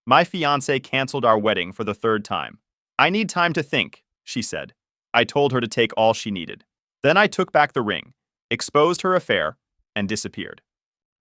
My fiancée canceled our wedding for the third time. I need time to think, she said. I told her to take all she needed. Then I took back the ring, exposed her affair, and disappeared.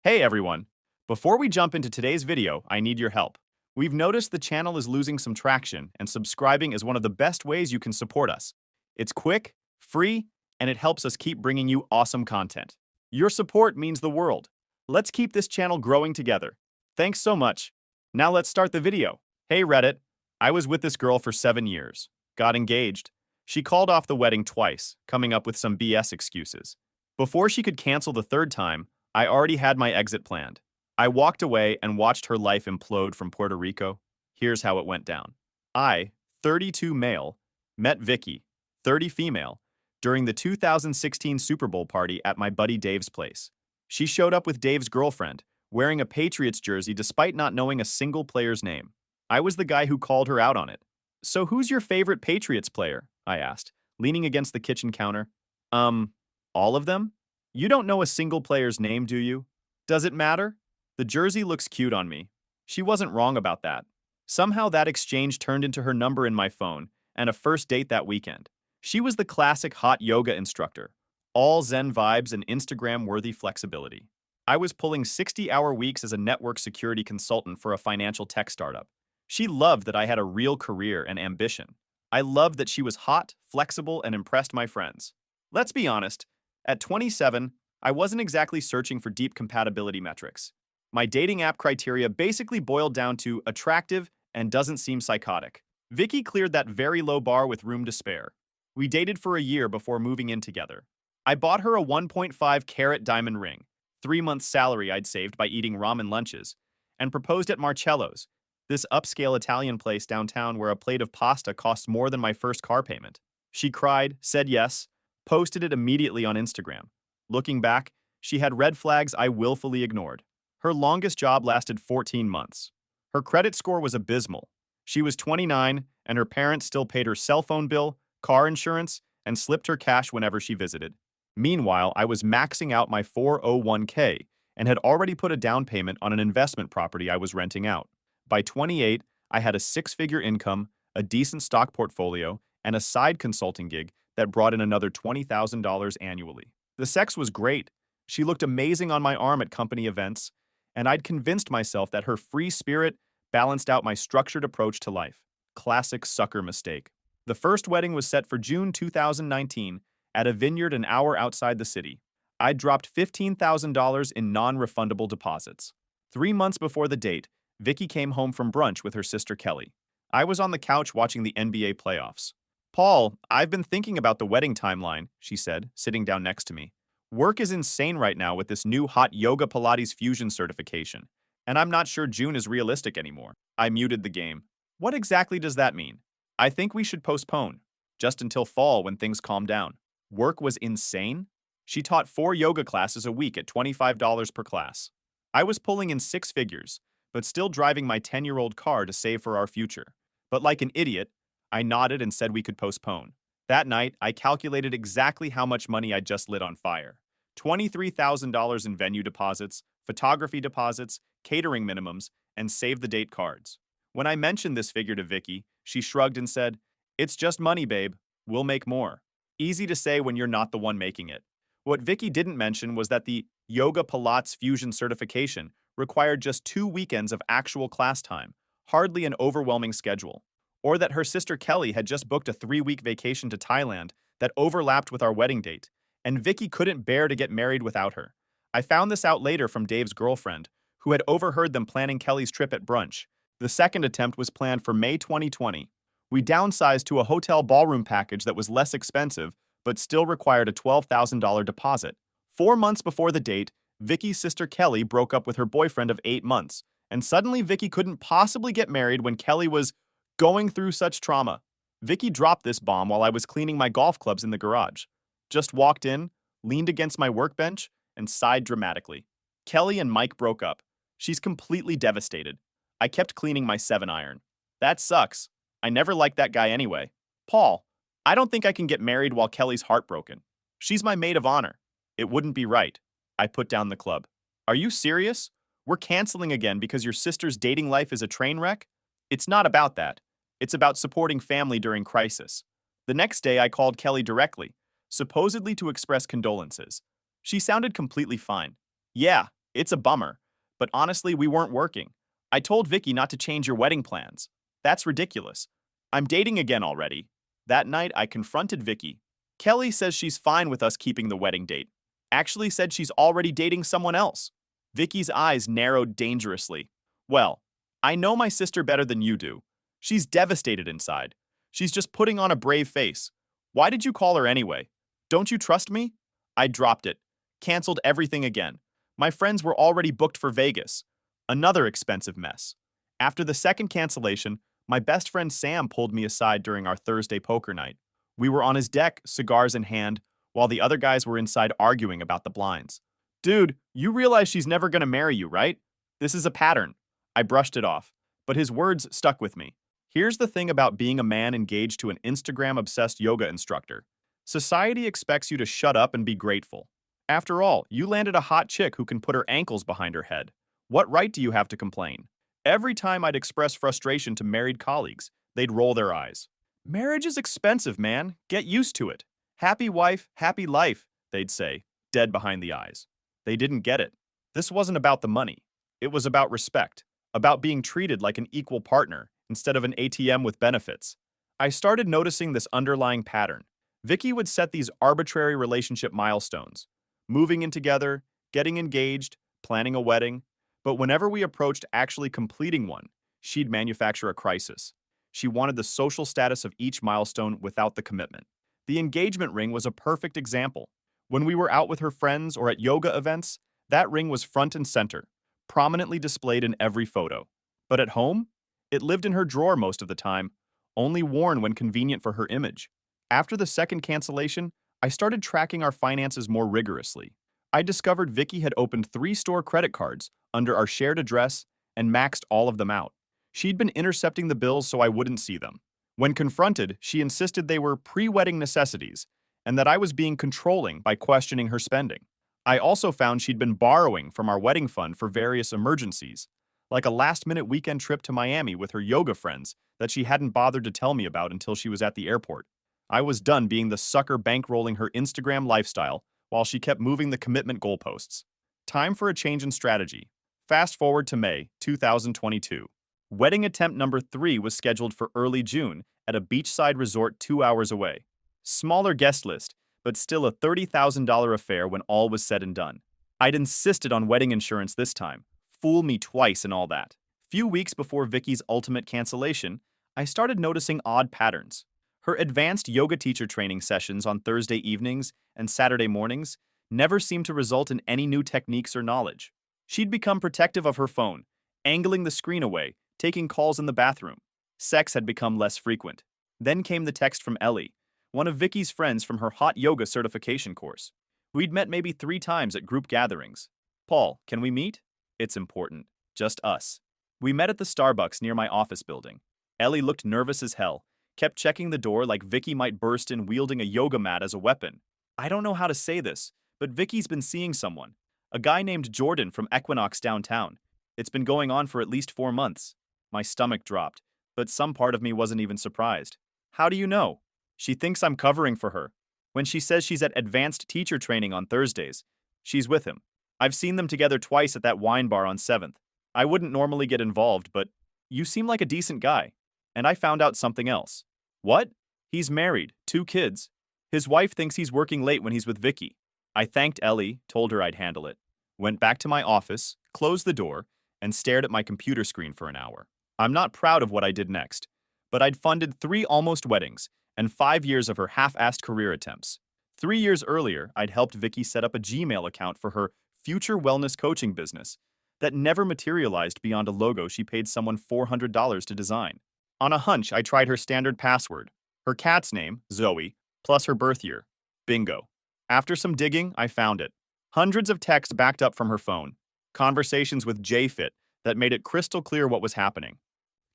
Hey everyone! Before we jump into today's video, I need your help. We've noticed the channel is losing some traction, and subscribing is one of the best ways you can support us. It's quick, free, and it helps us keep bringing you awesome content. Your support means the world. Let's keep this channel growing together. Thanks so much. Now let's start the video. Hey Reddit, I was with this girl for 7 years. Got engaged. She called off the wedding twice, coming up with some BS excuses. Before she could cancel the third time, I already had my exit planned. I walked away and watched her life implode from Puerto Rico. Here's how it went down. I, 32 male, met Vicky, 30 female, during the 2016 Super Bowl party at my buddy Dave's place. She showed up with Dave's girlfriend, wearing a Patriots jersey despite not knowing a single player's name. I was the guy who called her out on it. So who's your favorite Patriots player? I asked, leaning against the kitchen counter. All of them? You don't know a single player's name, do you? Does it matter? The jersey looks cute on me. She wasn't wrong about that. Somehow that exchange turned into her number in my phone and a first date that weekend. She was the classic hot yoga instructor, all Zen vibes and Instagram-worthy flexibility. I was pulling 60-hour weeks as a network security consultant for a financial tech startup. She loved that I had a real career and ambition. I loved that she was hot, flexible, and impressed my friends. Let's be honest, at 27, I wasn't exactly searching for deep compatibility metrics. My dating app criteria basically boiled down to attractive and doesn't seem psychotic. Vicky cleared that very low bar with room to spare. We dated for a year before moving in together. I bought her a 1.5-carat diamond ring, 3 months' salary I'd saved by eating ramen lunches, and proposed at Marcello's, this upscale Italian place downtown where a plate of pasta costs more than my first car payment. She cried, said yes, posted it immediately on Instagram. Looking back, she had red flags I willfully ignored. Her longest job lasted 14 months. Her credit score was abysmal. She was 29, and her parents still paid her cell phone bill, car insurance, and slipped her cash whenever she visited. Meanwhile, I was maxing out my 401k and had already put a down payment on an investment property I was renting out. By 28, I had a 6-figure income, a decent stock portfolio, and a side consulting gig that brought in another $20,000 annually. The sex was great. She looked amazing on my arm at company events, and I'd convinced myself that her free spirit balanced out my structured approach to life. Classic sucker mistake. The first wedding was set for June 2019 at a vineyard an hour outside the city. I'd dropped $15,000 in non-refundable deposits. 3 months before the date, Vicky came home from brunch with her sister Kelly. I was on the couch watching the NBA playoffs. Paul, I've been thinking about the wedding timeline, she said, sitting down next to me. Work is insane right now with this new hot yoga Pilates fusion certification, and I'm not sure June is realistic anymore. I muted the game. What exactly does that mean? I think we should postpone, just until fall when things calm down. Work was insane? She taught 4 yoga classes a week at $25 per class. I was pulling in 6 figures, but still driving my 10-year-old car to save for our future. But like an idiot, I nodded and said we could postpone. That night, I calculated exactly how much money I'd just lit on fire. $23,000 in venue deposits, photography deposits, catering minimums, and save-the-date cards. When I mentioned this figure to Vicky, she shrugged and said, "It's just money, babe. We'll make more." Easy to say when you're not the one making it. What Vicky didn't mention was that the Yoga Pilates Fusion certification required just 2 weekends of actual class time, hardly an overwhelming schedule. Or that her sister Kelly had just booked a 3-week vacation to Thailand that overlapped with our wedding date, and Vicky couldn't bear to get married without her. I found this out later from Dave's girlfriend, who had overheard them planning Kelly's trip at brunch. The second attempt was planned for May 2020. We downsized to a hotel ballroom package that was less expensive, but still required a $12,000 deposit. 4 months before the date, Vicky's sister Kelly broke up with her boyfriend of 8 months, and suddenly Vicky couldn't possibly get married when Kelly was going through such trauma. Vicky dropped this bomb while I was cleaning my golf clubs in the garage. Just walked in, leaned against my workbench, and sighed dramatically. Kelly and Mike broke up. She's completely devastated. I kept cleaning my 7-iron. That sucks. I never liked that guy anyway. Paul, I don't think I can get married while Kelly's heartbroken. She's my maid of honor. It wouldn't be right. I put down the club. Are you serious? We're canceling again because your sister's dating life is a train wreck? It's not about that. It's about supporting family during crisis. The next day, I called Kelly directly, supposedly to express condolences. She sounded completely fine. Yeah, it's a bummer, but honestly, we weren't working. I told Vicky not to change your wedding plans. That's ridiculous. I'm dating again already. That night, I confronted Vicky. Kelly says she's fine with us keeping the wedding date. Actually said she's already dating someone else. Vicky's eyes narrowed dangerously. Well, I know my sister better than you do. She's devastated inside. She's just putting on a brave face. Why did you call her anyway? Don't you trust me? I dropped it. Canceled everything again. My friends were already booked for Vegas. Another expensive mess. After the second cancellation, my best friend Sam pulled me aside during our Thursday poker night. We were on his deck, cigars in hand, while the other guys were inside arguing about the blinds. Dude, you realize she's never gonna marry you, right? This is a pattern. I brushed it off, but his words stuck with me. Here's the thing about being a man engaged to an Instagram-obsessed yoga instructor. Society expects you to shut up and be grateful. After all, you landed a hot chick who can put her ankles behind her head. What right do you have to complain? Every time I'd express frustration to married colleagues, they'd roll their eyes. Marriage is expensive, man. Get used to it. Happy wife, happy life, they'd say, dead behind the eyes. They didn't get it. This wasn't about the money. It was about respect, about being treated like an equal partner instead of an ATM with benefits. I started noticing this underlying pattern. Vicky would set these arbitrary relationship milestones, moving in together, getting engaged, planning a wedding, but whenever we approached actually completing one, she'd manufacture a crisis. She wanted the social status of each milestone without the commitment. The engagement ring was a perfect example. When we were out with her friends or at yoga events, that ring was front and center, prominently displayed in every photo. But at home, it lived in her drawer most of the time, only worn when convenient for her image. After the second cancellation, I started tracking our finances more rigorously. I discovered Vicky had opened 3 store credit cards under our shared address and maxed all of them out. She'd been intercepting the bills so I wouldn't see them. When confronted, she insisted they were pre-wedding necessities and that I was being controlling by questioning her spending. I also found she'd been borrowing from our wedding fund for various emergencies, like a last-minute weekend trip to Miami with her yoga friends that she hadn't bothered to tell me about until she was at the airport. I was done being the sucker bankrolling her Instagram lifestyle while she kept moving the commitment goalposts. Time for a change in strategy. Fast forward to May 2022. Wedding attempt number 3 was scheduled for early June at a beachside resort 2 hours away. Smaller guest list, but still a $30,000 affair when all was said and done. I'd insisted on wedding insurance this time. Fool me twice and all that. Few weeks before Vicky's ultimate cancellation, I started noticing odd patterns. Her advanced yoga teacher training sessions on Thursday evenings and Saturday mornings never seemed to result in any new techniques or knowledge. She'd become protective of her phone, angling the screen away, taking calls in the bathroom. Sex had become less frequent. Then came the text from Ellie, one of Vicky's friends from her hot yoga certification course. We'd met maybe 3 times at group gatherings. Paul, can we meet? It's important. Just us. We met at the Starbucks near my office building. Ellie looked nervous as hell, kept checking the door like Vicky might burst in wielding a yoga mat as a weapon. I don't know how to say this, but Vicky's been seeing someone. A guy named Jordan from Equinox downtown. It's been going on for at least 4 months. My stomach dropped, but some part of me wasn't even surprised. How do you know? She thinks I'm covering for her. When she says she's at advanced teacher training on Thursdays, she's with him. I've seen them together twice at that wine bar on 7th. I wouldn't normally get involved, but you seem like a decent guy. And I found out something else. What? He's married, 2 kids. His wife thinks he's working late when he's with Vicky. I thanked Ellie, told her I'd handle it, went back to my office, closed the door, and stared at my computer screen for an hour. I'm not proud of what I did next, but I'd funded 3 almost weddings and 5 years of her half-assed career attempts. 3 years earlier, I'd helped Vicky set up a Gmail account for her future wellness coaching business that never materialized beyond a logo she paid someone $400 to design. On a hunch, I tried her standard password, her cat's name, Zoe, plus her birth year. Bingo. After some digging, I found it. Hundreds of texts backed up from her phone. Conversations with JFit that made it crystal clear what was happening.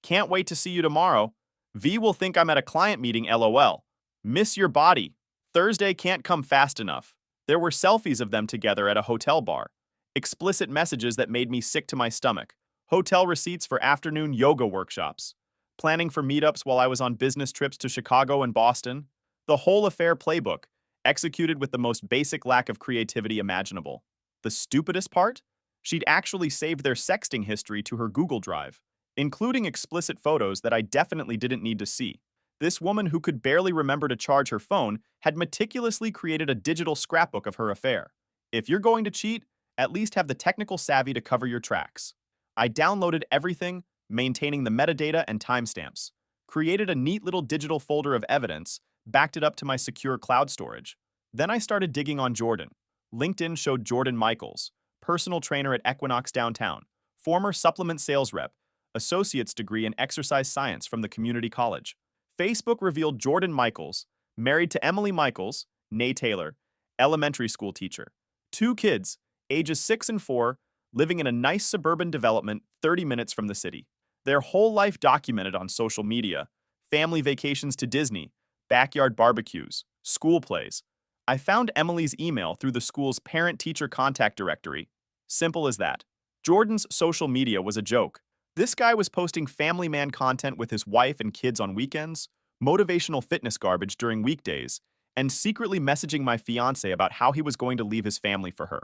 Can't wait to see you tomorrow. V will think I'm at a client meeting, LOL. Miss your body. Thursday can't come fast enough. There were selfies of them together at a hotel bar. explicit messages that made me sick to my stomach, hotel receipts for afternoon yoga workshops, planning for meetups while I was on business trips to Chicago and Boston, the whole affair playbook, executed with the most basic lack of creativity imaginable. The stupidest part? She'd actually saved their sexting history to her Google Drive, including explicit photos that I definitely didn't need to see. This woman who could barely remember to charge her phone had meticulously created a digital scrapbook of her affair. If you're going to cheat, at least have the technical savvy to cover your tracks. I downloaded everything, maintaining the metadata and timestamps, created a neat little digital folder of evidence, backed it up to my secure cloud storage. Then I started digging on Jordan. LinkedIn showed Jordan Michaels, personal trainer at Equinox Downtown, former supplement sales rep, associate's degree in exercise science from the community college. Facebook revealed Jordan Michaels, married to Emily Michaels, née Taylor, elementary school teacher. 2 kids, ages 6 and 4, living in a nice suburban development 30 minutes from the city. Their whole life documented on social media, family vacations to Disney, backyard barbecues, school plays. I found Emily's email through the school's parent-teacher contact directory. Simple as that. Jordan's social media was a joke. This guy was posting family man content with his wife and kids on weekends, motivational fitness garbage during weekdays, and secretly messaging my fiancée about how he was going to leave his family for her.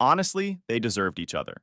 Honestly, they deserved each other.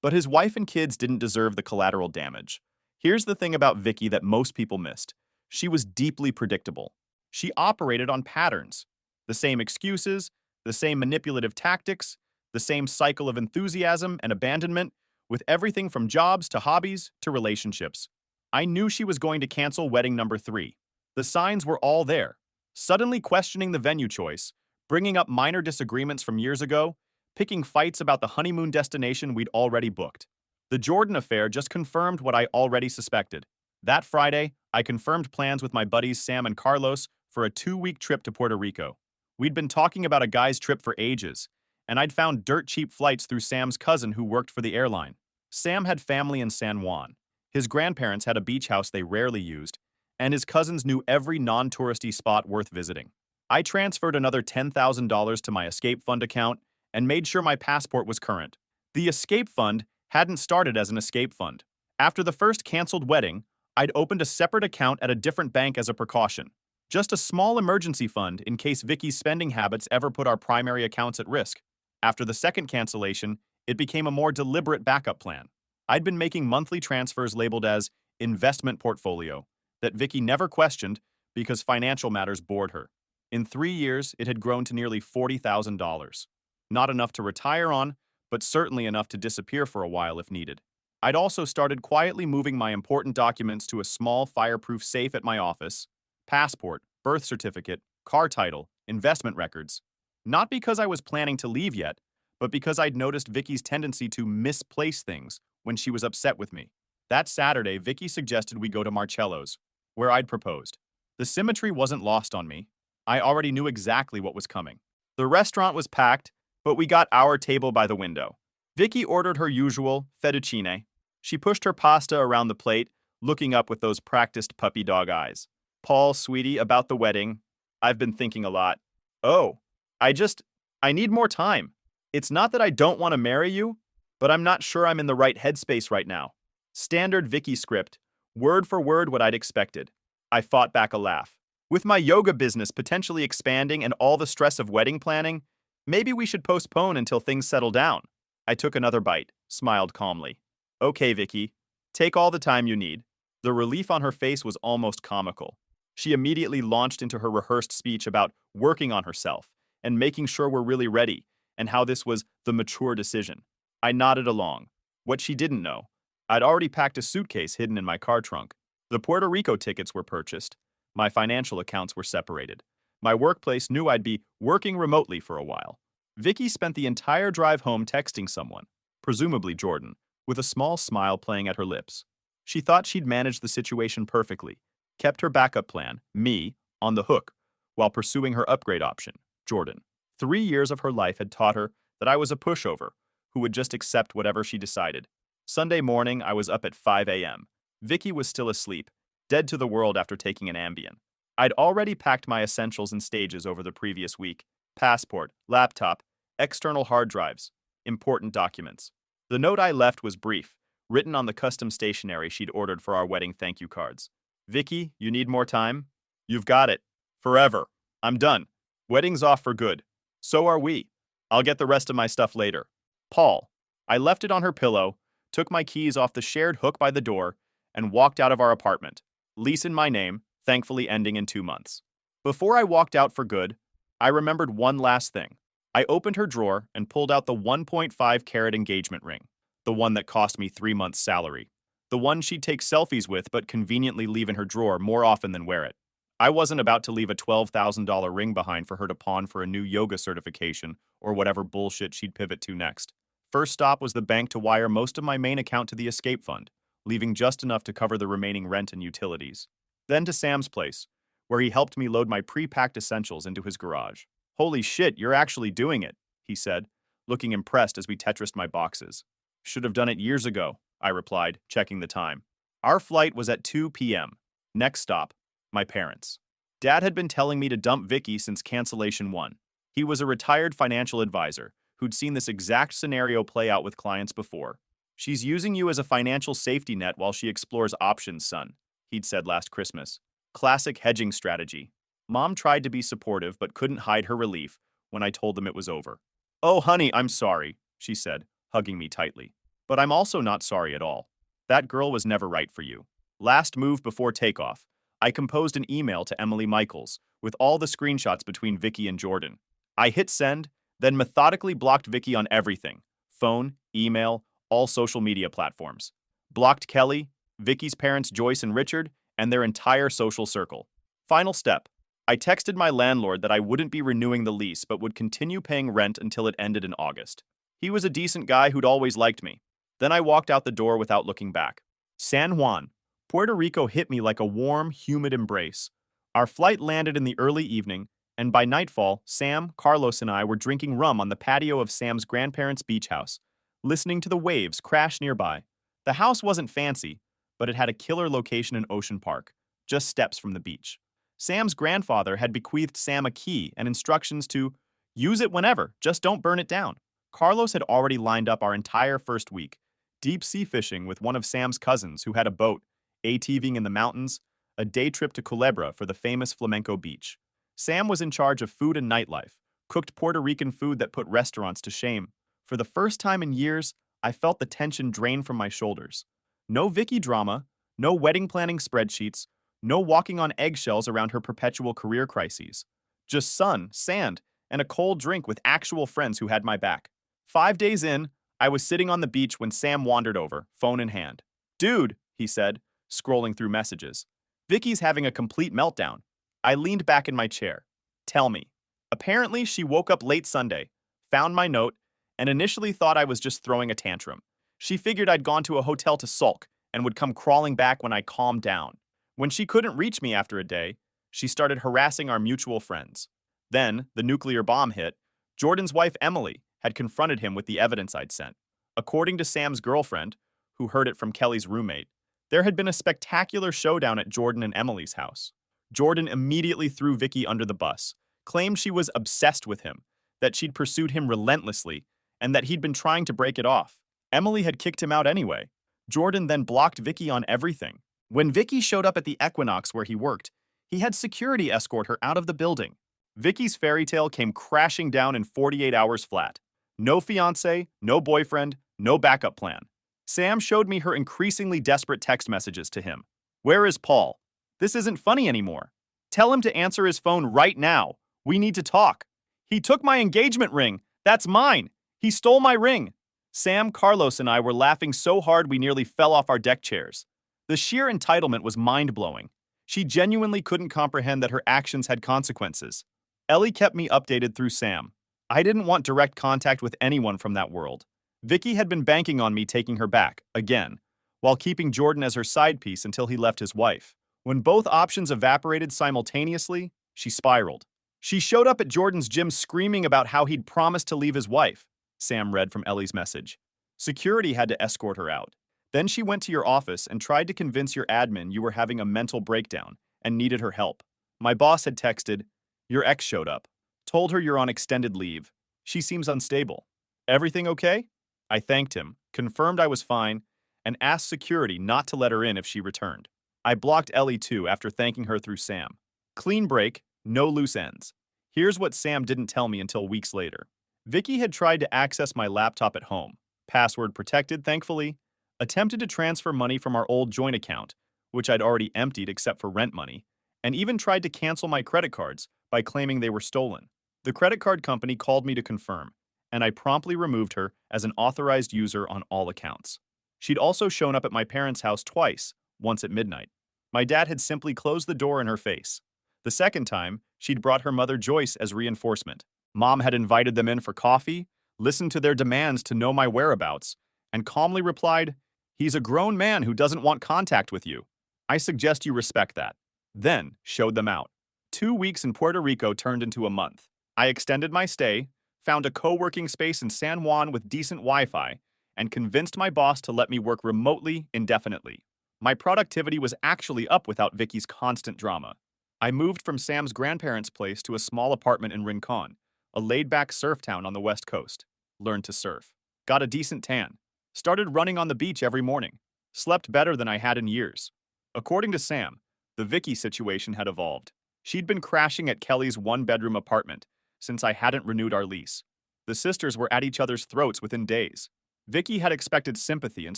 But his wife and kids didn't deserve the collateral damage. Here's the thing about Vicky that most people missed. She was deeply predictable. She operated on patterns. The same excuses, the same manipulative tactics, the same cycle of enthusiasm and abandonment, with everything from jobs to hobbies to relationships. I knew she was going to cancel wedding number 3. The signs were all there. Suddenly questioning the venue choice, bringing up minor disagreements from years ago, picking fights about the honeymoon destination we'd already booked. The Jordan affair just confirmed what I already suspected. That Friday, I confirmed plans with my buddies Sam and Carlos for a 2-week trip to Puerto Rico. We'd been talking about a guy's trip for ages, and I'd found dirt-cheap flights through Sam's cousin who worked for the airline. Sam had family in San Juan. His grandparents had a beach house they rarely used, and his cousins knew every non-touristy spot worth visiting. I transferred another $10,000 to my escape fund account and made sure my passport was current. The escape fund hadn't started as an escape fund. After the first canceled wedding, I'd opened a separate account at a different bank as a precaution. Just a small emergency fund in case Vicky's spending habits ever put our primary accounts at risk. After the second cancellation, it became a more deliberate backup plan. I'd been making monthly transfers labeled as investment portfolio that Vicky never questioned because financial matters bored her. In 3 years, it had grown to nearly $40,000. Not enough to retire on, but certainly enough to disappear for a while if needed. I'd also started quietly moving my important documents to a small fireproof safe at my office: passport, birth certificate, car title, investment records. Not because I was planning to leave yet, but because I'd noticed Vicky's tendency to misplace things when she was upset with me. That Saturday, Vicky suggested we go to Marcello's, where I'd proposed. The symmetry wasn't lost on me. I already knew exactly what was coming. The restaurant was packed, but we got our table by the window. Vicky ordered her usual fettuccine. She pushed her pasta around the plate, looking up with those practiced puppy dog eyes. Paul, sweetie, about the wedding. I've been thinking a lot. Oh, I need more time. It's not that I don't want to marry you, but I'm not sure I'm in the right headspace right now. Standard Vicky script, word for word what I'd expected. I fought back a laugh. With my yoga business potentially expanding and all the stress of wedding planning, maybe we should postpone until things settle down. I took another bite, smiled calmly. Okay, Vicky, take all the time you need. The relief on her face was almost comical. She immediately launched into her rehearsed speech about working on herself and making sure we're really ready, and how this was the mature decision. I nodded along. What she didn't know, I'd already packed a suitcase hidden in my car trunk. The Puerto Rico tickets were purchased. My financial accounts were separated. My workplace knew I'd be working remotely for a while. Vicky spent the entire drive home texting someone, presumably Jordan, with a small smile playing at her lips. She thought she'd managed the situation perfectly, kept her backup plan, me, on the hook, while pursuing her upgrade option, Jordan. 3 years of her life had taught her that I was a pushover who would just accept whatever she decided. Sunday morning, I was up at 5 a.m. Vicky was still asleep, dead to the world after taking an Ambien. I'd already packed my essentials in stages over the previous week: passport, laptop, external hard drives. Important documents. The note I left was brief, written on the custom stationery she'd ordered for our wedding thank you cards. Vicky, you need more time? You've got it. Forever. I'm done. Wedding's off for good. So are we. I'll get the rest of my stuff later. Paul. I left it on her pillow, took my keys off the shared hook by the door, and walked out of our apartment. Lease in my name, thankfully ending in 2 months. Before I walked out for good, I remembered one last thing. I opened her drawer and pulled out the 1.5-carat engagement ring, the one that cost me 3 months' salary, the one she'd take selfies with but conveniently leave in her drawer more often than wear it. I wasn't about to leave a $12,000 ring behind for her to pawn for a new yoga certification or whatever bullshit she'd pivot to next. First stop was the bank to wire most of my main account to the escape fund, leaving just enough to cover the remaining rent and utilities. Then to Sam's place, where he helped me load my pre-packed essentials into his garage. Holy shit, you're actually doing it, he said, looking impressed as we Tetrised my boxes. Should have done it years ago, I replied, checking the time. Our flight was at 2 p.m. Next stop, my parents. Dad had been telling me to dump Vicky since cancellation 1. He was a retired financial advisor who'd seen this exact scenario play out with clients before. She's using you as a financial safety net while she explores options, son, he'd said last Christmas. Classic hedging strategy. Mom tried to be supportive but couldn't hide her relief when I told them it was over. Oh, honey, I'm sorry, she said, hugging me tightly. But I'm also not sorry at all. That girl was never right for you. Last move before takeoff, I composed an email to Emily Michaels with all the screenshots between Vicky and Jordan. I hit send, then methodically blocked Vicky on everything. Phone, email, all social media platforms. Blocked Kelly, Vicky's parents Joyce and Richard, and their entire social circle. Final step. I texted my landlord that I wouldn't be renewing the lease but would continue paying rent until it ended in August. He was a decent guy who'd always liked me. Then I walked out the door without looking back. San Juan, Puerto Rico hit me like a warm, humid embrace. Our flight landed in the early evening, and by nightfall, Sam, Carlos, and I were drinking rum on the patio of Sam's grandparents' beach house, listening to the waves crash nearby. The house wasn't fancy, but it had a killer location in Ocean Park, just steps from the beach. Sam's grandfather had bequeathed Sam a key and instructions to use it whenever, just don't burn it down. Carlos had already lined up our entire first week, deep sea fishing with one of Sam's cousins who had a boat, ATVing in the mountains, a day trip to Culebra for the famous flamenco beach. Sam was in charge of food and nightlife, cooked Puerto Rican food that put restaurants to shame. For the first time in years, I felt the tension drain from my shoulders. No Vicky drama, no wedding planning spreadsheets, no walking on eggshells around her perpetual career crises. Just sun, sand, and a cold drink with actual friends who had my back. 5 days in, I was sitting on the beach when Sam wandered over, phone in hand. Dude, he said, scrolling through messages. Vicky's having a complete meltdown. I leaned back in my chair. Tell me. Apparently, she woke up late Sunday, found my note, and initially thought I was just throwing a tantrum. She figured I'd gone to a hotel to sulk and would come crawling back when I calmed down. When she couldn't reach me after a day, she started harassing our mutual friends. Then, the nuclear bomb hit. Jordan's wife, Emily, had confronted him with the evidence I'd sent. According to Sam's girlfriend, who heard it from Kelly's roommate, there had been a spectacular showdown at Jordan and Emily's house. Jordan immediately threw Vicky under the bus, claimed she was obsessed with him, that she'd pursued him relentlessly, and that he'd been trying to break it off. Emily had kicked him out anyway. Jordan then blocked Vicky on everything. When Vicky showed up at the Equinox where he worked, he had security escort her out of the building. Vicky's fairy tale came crashing down in 48 hours flat. No fiancé, no boyfriend, no backup plan. Sam showed me her increasingly desperate text messages to him. Where is Paul? This isn't funny anymore. Tell him to answer his phone right now. We need to talk. He took my engagement ring. That's mine. He stole my ring. Sam, Carlos, and I were laughing so hard we nearly fell off our deck chairs. The sheer entitlement was mind-blowing. She genuinely couldn't comprehend that her actions had consequences. Ellie kept me updated through Sam. I didn't want direct contact with anyone from that world. Vicky had been banking on me taking her back, again, while keeping Jordan as her side piece until he left his wife. When both options evaporated simultaneously, she spiraled. She showed up at Jordan's gym screaming about how he'd promised to leave his wife, Sam read from Ellie's message. Security had to escort her out. Then she went to your office and tried to convince your admin you were having a mental breakdown and needed her help. My boss had texted, your ex showed up. Told her you're on extended leave. She seems unstable. Everything okay? I thanked him, confirmed I was fine, and asked security not to let her in if she returned. I blocked Ellie too after thanking her through Sam. Clean break, no loose ends. Here's what Sam didn't tell me until weeks later. Vicky had tried to access my laptop at home, password protected, thankfully, attempted to transfer money from our old joint account, which I'd already emptied except for rent money, and even tried to cancel my credit cards by claiming they were stolen. The credit card company called me to confirm, and I promptly removed her as an authorized user on all accounts. She'd also shown up at my parents' house twice, once at midnight. My dad had simply closed the door in her face. The second time, she'd brought her mother Joyce as reinforcement. Mom had invited them in for coffee, listened to their demands to know my whereabouts, and calmly replied, "He's a grown man who doesn't want contact with you. I suggest you respect that." Then showed them out. 2 weeks in Puerto Rico turned into a month. I extended my stay, found a co-working space in San Juan with decent Wi-Fi, and convinced my boss to let me work remotely indefinitely. My productivity was actually up without Vicky's constant drama. I moved from Sam's grandparents' place to a small apartment in Rincon, a laid-back surf town on the West Coast. Learned to surf. Got a decent tan. Started running on the beach every morning. Slept better than I had in years. According to Sam, the Vicky situation had evolved. She'd been crashing at Kelly's one-bedroom apartment since I hadn't renewed our lease. The sisters were at each other's throats within days. Vicky had expected sympathy and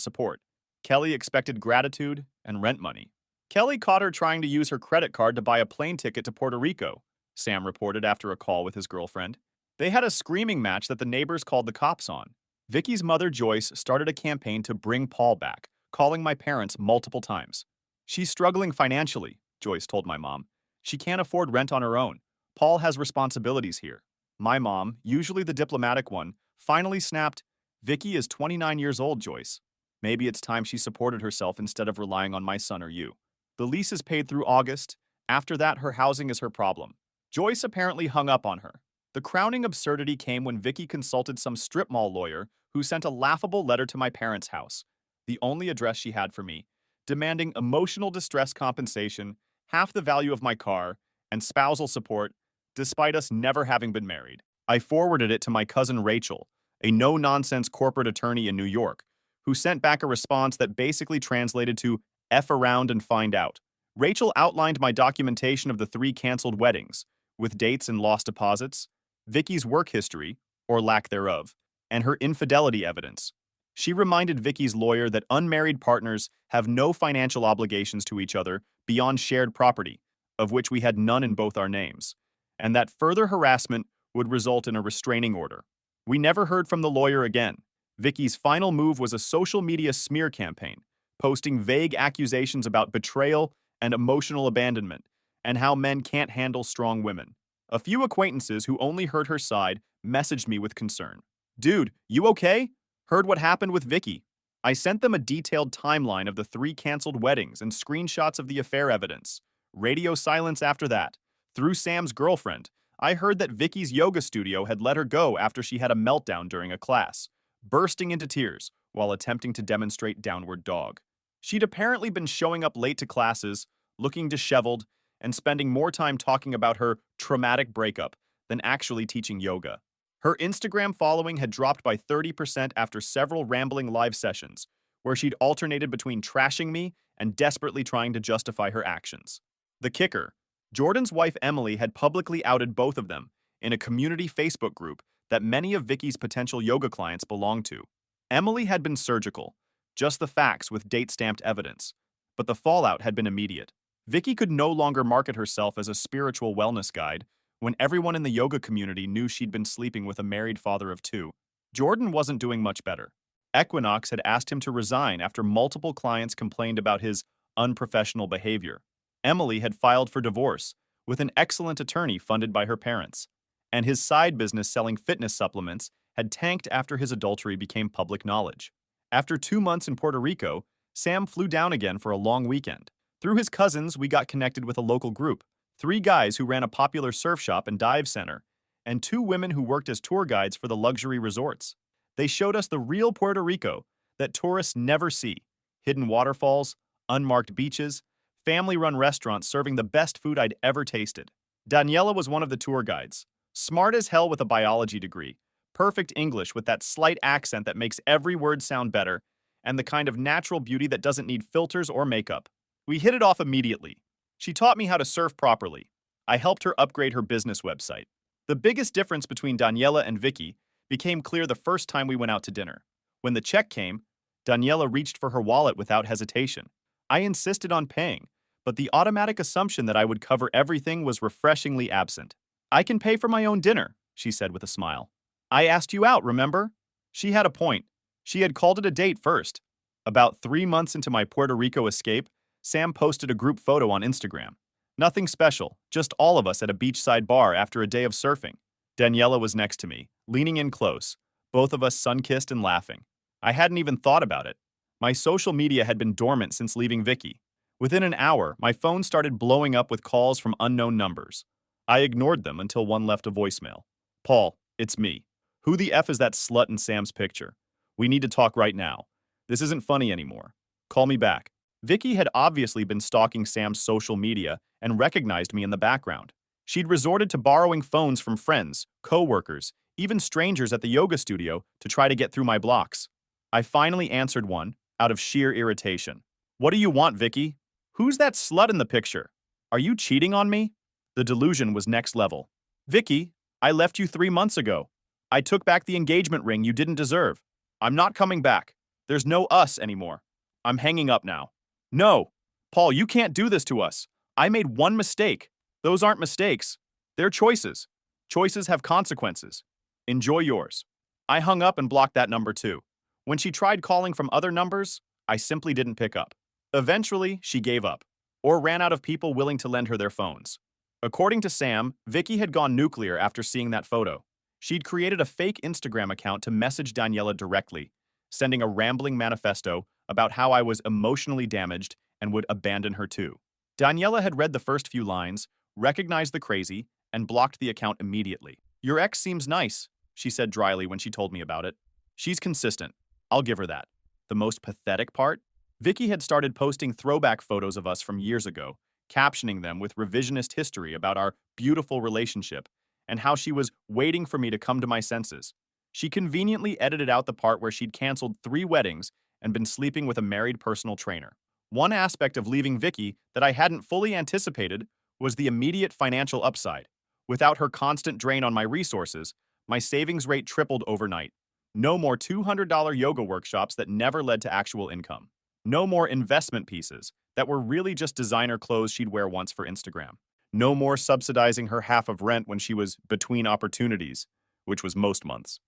support. Kelly expected gratitude and rent money. Kelly caught her trying to use her credit card to buy a plane ticket to Puerto Rico, Sam reported after a call with his girlfriend. They had a screaming match that the neighbors called the cops on. Vicky's mother, Joyce, started a campaign to bring Paul back, calling my parents multiple times. "She's struggling financially," Joyce told my mom. "She can't afford rent on her own. Paul has responsibilities here." My mom, usually the diplomatic one, finally snapped, "Vicky is 29 years old, Joyce. Maybe it's time she supported herself instead of relying on my son or you. The lease is paid through August. After that, her housing is her problem." Joyce apparently hung up on her. The crowning absurdity came when Vicky consulted some strip mall lawyer who sent a laughable letter to my parents' house, the only address she had for me, demanding emotional distress compensation, half the value of my car, and spousal support, despite us never having been married. I forwarded it to my cousin Rachel, a no-nonsense corporate attorney in New York, who sent back a response that basically translated to "F around and find out." Rachel outlined my documentation of the 3 canceled weddings, with dates and lost deposits, Vicky's work history, or lack thereof, and her infidelity evidence. She reminded Vicky's lawyer that unmarried partners have no financial obligations to each other beyond shared property, of which we had none in both our names, and that further harassment would result in a restraining order. We never heard from the lawyer again. Vicky's final move was a social media smear campaign, posting vague accusations about betrayal and emotional abandonment, and how men can't handle strong women. A few acquaintances who only heard her side messaged me with concern. "Dude, you okay? Heard what happened with Vicky." I sent them a detailed timeline of the 3 canceled weddings and screenshots of the affair evidence. Radio silence after that. Through Sam's girlfriend, I heard that Vicky's yoga studio had let her go after she had a meltdown during a class, bursting into tears while attempting to demonstrate downward dog. She'd apparently been showing up late to classes, looking disheveled, and spending more time talking about her traumatic breakup than actually teaching yoga. Her Instagram following had dropped by 30% after several rambling live sessions, where she'd alternated between trashing me and desperately trying to justify her actions. The kicker: Jordan's wife Emily had publicly outed both of them in a community Facebook group that many of Vicky's potential yoga clients belonged to. Emily had been surgical, just the facts with date-stamped evidence, but the fallout had been immediate. Vicky could no longer market herself as a spiritual wellness guide when everyone in the yoga community knew she'd been sleeping with a married father of 2. Jordan wasn't doing much better. Equinox had asked him to resign after multiple clients complained about his unprofessional behavior. Emily had filed for divorce with an excellent attorney funded by her parents, and his side business selling fitness supplements had tanked after his adultery became public knowledge. After 2 months in Puerto Rico, Sam flew down again for a long weekend. Through his cousins, we got connected with a local group, 3 guys who ran a popular surf shop and dive center, and 2 women who worked as tour guides for the luxury resorts. They showed us the real Puerto Rico that tourists never see: hidden waterfalls, unmarked beaches, family-run restaurants serving the best food I'd ever tasted. Daniela was one of the tour guides. Smart as hell with a biology degree, Perfect English with that slight accent that makes every word sound better, and the kind of natural beauty that doesn't need filters or makeup. We hit it off immediately. She taught me how to surf properly. I helped her upgrade her business website. The biggest difference between Daniela and Vicky became clear the first time we went out to dinner. When the check came, Daniela reached for her wallet without hesitation. I insisted on paying, but the automatic assumption that I would cover everything was refreshingly absent. "I can pay for my own dinner," she said with a smile. "I asked you out, remember?" She had a point. She had called it a date first. About 3 months into my Puerto Rico escape, Sam posted a group photo on Instagram. Nothing special, just all of us at a beachside bar after a day of surfing. Daniela was next to me, leaning in close, both of us sun-kissed and laughing. I hadn't even thought about it. My social media had been dormant since leaving Vicky. Within an hour, my phone started blowing up with calls from unknown numbers. I ignored them until one left a voicemail. "Paul, it's me. Who the F is that slut in Sam's picture? We need to talk right now. This isn't funny anymore. Call me back." Vicky had obviously been stalking Sam's social media and recognized me in the background. She'd resorted to borrowing phones from friends, co-workers, even strangers at the yoga studio to try to get through my blocks. I finally answered one, out of sheer irritation. "What do you want, Vicky? Who's that slut in the picture? Are you cheating on me?" The delusion was next level. "Vicky, I left you 3 months ago. I took back the engagement ring you didn't deserve. I'm not coming back. There's no us anymore. I'm hanging up now." "No, Paul, you can't do this to us. I made one mistake. Those aren't mistakes. They're choices. Choices have consequences. Enjoy yours." I hung up and blocked that number too. When she tried calling from other numbers, I simply didn't pick up. Eventually, she gave up, or ran out of people willing to lend her their phones. According to Sam, Vicky had gone nuclear after seeing that photo. She'd created a fake Instagram account to message Daniela directly, sending a rambling manifesto about how I was emotionally damaged and would abandon her too. Daniela had read the first few lines, recognized the crazy, and blocked the account immediately. "Your ex seems nice," she said dryly when she told me about it. "She's consistent. I'll give her that." The most pathetic part? Vicky had started posting throwback photos of us from years ago, captioning them with revisionist history about our beautiful relationship and how she was waiting for me to come to my senses. She conveniently edited out the part where she'd canceled 3 weddings and been sleeping with a married personal trainer. One aspect of leaving Vicky that I hadn't fully anticipated was the immediate financial upside. Without her constant drain on my resources, my savings rate tripled overnight. No more $200 yoga workshops that never led to actual income. No more investment pieces that were really just designer clothes she'd wear once for Instagram. No more subsidizing her half of rent when she was between opportunities, which was most months.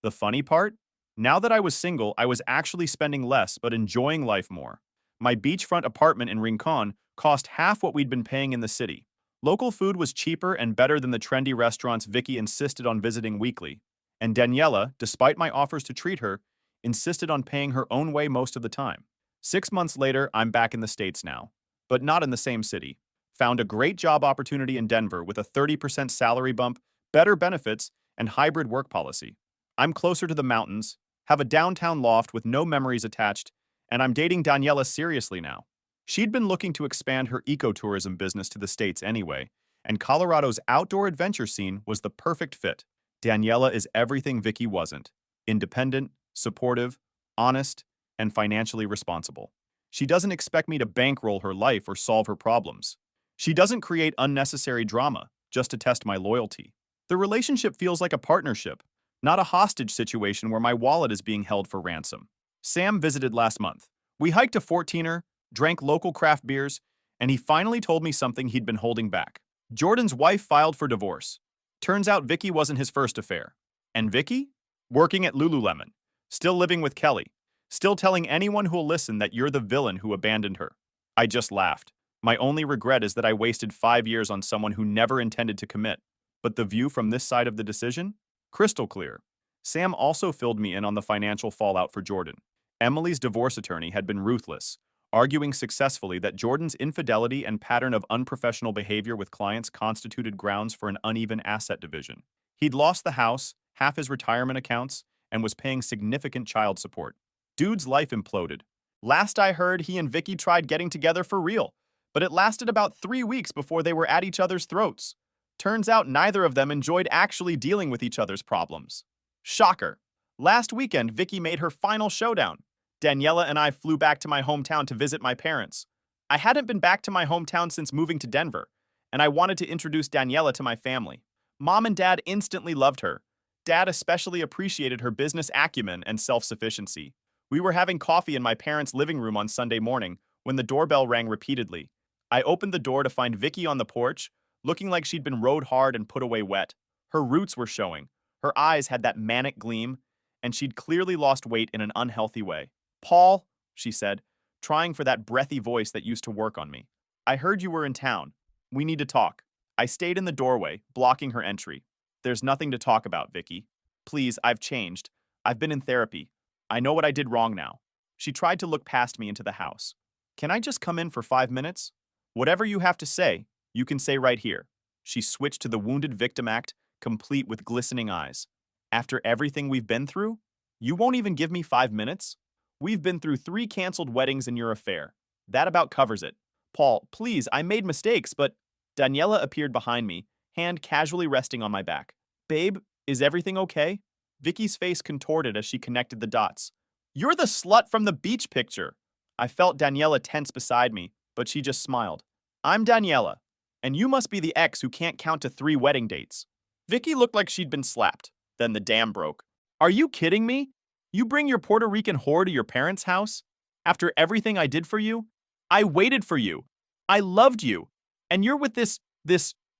The funny part? Now that I was single, I was actually spending less but enjoying life more. My beachfront apartment in Rincon cost half what we'd been paying in the city. Local food was cheaper and better than the trendy restaurants Vicky insisted on visiting weekly. And Daniela, despite my offers to treat her, insisted on paying her own way most of the time. 6 months later, I'm back in the States now, but not in the same city. Found a great job opportunity in Denver with a 30% salary bump, better benefits, and hybrid work policy. I'm closer to the mountains, have a downtown loft with no memories attached, and I'm dating Daniela seriously now. She'd been looking to expand her ecotourism business to the States anyway, and Colorado's outdoor adventure scene was the perfect fit. Daniela is everything Vicky wasn't: independent, supportive, honest, and financially responsible. She doesn't expect me to bankroll her life or solve her problems. She doesn't create unnecessary drama just to test my loyalty. The relationship feels like a partnership, not a hostage situation where my wallet is being held for ransom. Sam visited last month. We hiked a 14er, drank local craft beers, and he finally told me something he'd been holding back. Jordan's wife filed for divorce. Turns out Vicky wasn't his first affair. And Vicky? Working at Lululemon. Still living with Kelly. Still telling anyone who'll listen that you're the villain who abandoned her. I just laughed. My only regret is that I wasted 5 years on someone who never intended to commit. But the view from this side of the decision? Crystal clear. Sam also filled me in on the financial fallout for Jordan. Emily's divorce attorney had been ruthless, arguing successfully that Jordan's infidelity and pattern of unprofessional behavior with clients constituted grounds for an uneven asset division. He'd lost the house, half his retirement accounts, and was paying significant child support. Dude's life imploded. Last I heard, he and Vicky tried getting together for real, but it lasted about 3 weeks before they were at each other's throats. Turns out neither of them enjoyed actually dealing with each other's problems. Shocker. Last weekend, Vicky made her final showdown. Daniela and I flew back to my hometown to visit my parents. I hadn't been back to my hometown since moving to Denver, and I wanted to introduce Daniela to my family. Mom and Dad instantly loved her. Dad especially appreciated her business acumen and self-sufficiency. We were having coffee in my parents' living room on Sunday morning when the doorbell rang repeatedly. I opened the door to find Vicky on the porch, looking like she'd been rode hard and put away wet. Her roots were showing. Her eyes had that manic gleam, and she'd clearly lost weight in an unhealthy way. "Paul," she said, trying for that breathy voice that used to work on me. "I heard you were in town. We need to talk." I stayed in the doorway, blocking her entry. "There's nothing to talk about, Vicky. Please, I've changed. I've been in therapy. I know what I did wrong now." She tried to look past me into the house. "Can I just come in for 5 minutes? Whatever you have to say, you can say right here." She switched to the wounded victim act, complete with glistening eyes. "After everything we've been through? You won't even give me 5 minutes? We've been through 3 canceled weddings in your affair. That about covers it. Paul, please, I made mistakes, but..." Daniela appeared behind me, hand casually resting on my back. "Babe, is everything okay?" Vicky's face contorted as she connected the dots. "You're the slut from the beach picture." I felt Daniela tense beside me, but she just smiled. "I'm Daniela, and you must be the ex who can't count to 3 wedding dates." Vicky looked like she'd been slapped. Then the dam broke. "Are you kidding me? You bring your Puerto Rican whore to your parents' house? After everything I did for you? I waited for you. I loved you. And you're with this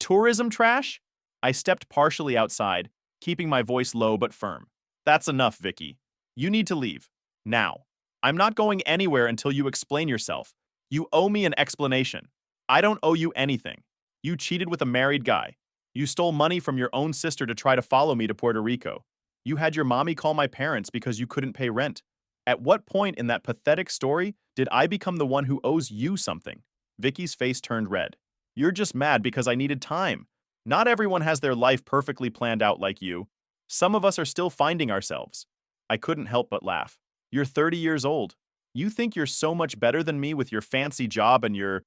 tourism trash?" I stepped partially outside, keeping my voice low but firm. "That's enough, Vicky. You need to leave. Now. I'm not going anywhere until you explain yourself. You owe me an explanation. I don't owe you anything. You cheated with a married guy. You stole money from your own sister to try to follow me to Puerto Rico. You had your mommy call my parents because you couldn't pay rent. At what point in that pathetic story did I become the one who owes you something?" Vicky's face turned red. "You're just mad because I needed time. Not everyone has their life perfectly planned out like you. Some of us are still finding ourselves." I couldn't help but laugh. "You're 30 years old. You think you're so much better than me with your fancy job and your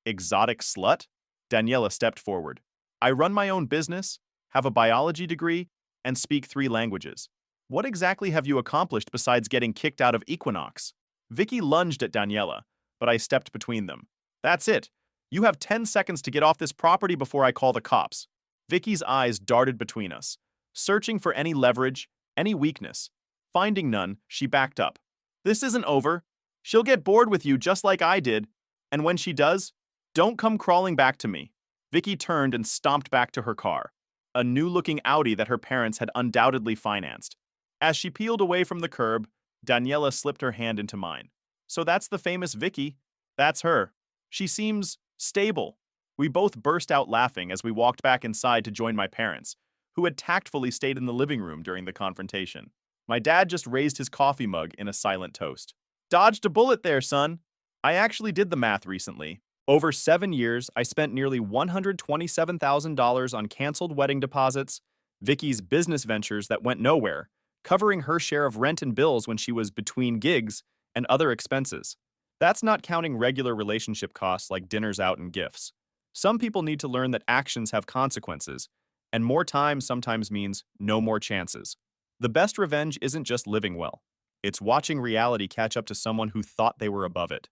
exotic slut?" Daniela stepped forward. "I run my own business, have a biology degree, and speak 3 languages. What exactly have you accomplished besides getting kicked out of Equinox?" Vicky lunged at Daniela, but I stepped between them. "That's it. You have 10 seconds to get off this property before I call the cops." Vicky's eyes darted between us, searching for any leverage, any weakness. Finding none, she backed up. "This isn't over. She'll get bored with you just like I did. And when she does, don't come crawling back to me." Vicky turned and stomped back to her car, a new-looking Audi that her parents had undoubtedly financed. As she peeled away from the curb, Daniela slipped her hand into mine. "So that's the famous Vicky. That's her. She seems stable." We both burst out laughing as we walked back inside to join my parents, who had tactfully stayed in the living room during the confrontation. My dad just raised his coffee mug in a silent toast. "Dodged a bullet there, son." I actually did the math recently. Over 7 years, I spent nearly $127,000 on canceled wedding deposits, Vicky's business ventures that went nowhere, covering her share of rent and bills when she was between gigs, and other expenses. That's not counting regular relationship costs like dinners out and gifts. Some people need to learn that actions have consequences, and more time sometimes means no more chances. The best revenge isn't just living well. It's watching reality catch up to someone who thought they were above it.